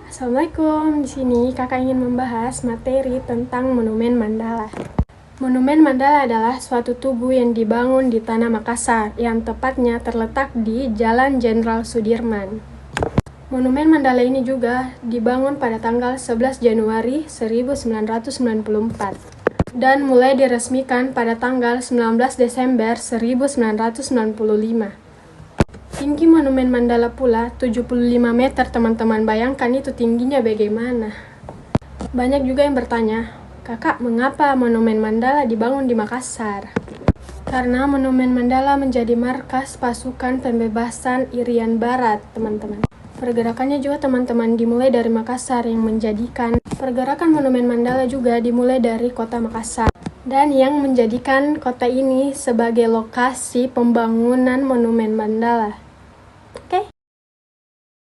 Assalamualaikum, di sini kakak ingin membahas materi tentang Monumen Mandala. Monumen Mandala adalah suatu tugu yang dibangun di Tanah Makassar, yang tepatnya terletak di Jalan Jenderal Sudirman. Monumen Mandala ini juga dibangun pada tanggal 11 Januari 1994 dan mulai diresmikan pada tanggal 19 Desember 1995. Tinggi Monumen Mandala pula 75 meter, teman-teman. Bayangkan itu tingginya bagaimana. Banyak juga yang bertanya, kakak, mengapa Monumen Mandala dibangun di Makassar? Karena Monumen Mandala menjadi markas pasukan pembebasan Irian Barat, teman-teman. Pergerakannya juga, teman-teman, dimulai dari Makassar, yang menjadikan pergerakan Monumen Mandala juga dimulai dari kota Makassar. Dan yang menjadikan kota ini sebagai lokasi pembangunan Monumen Mandala.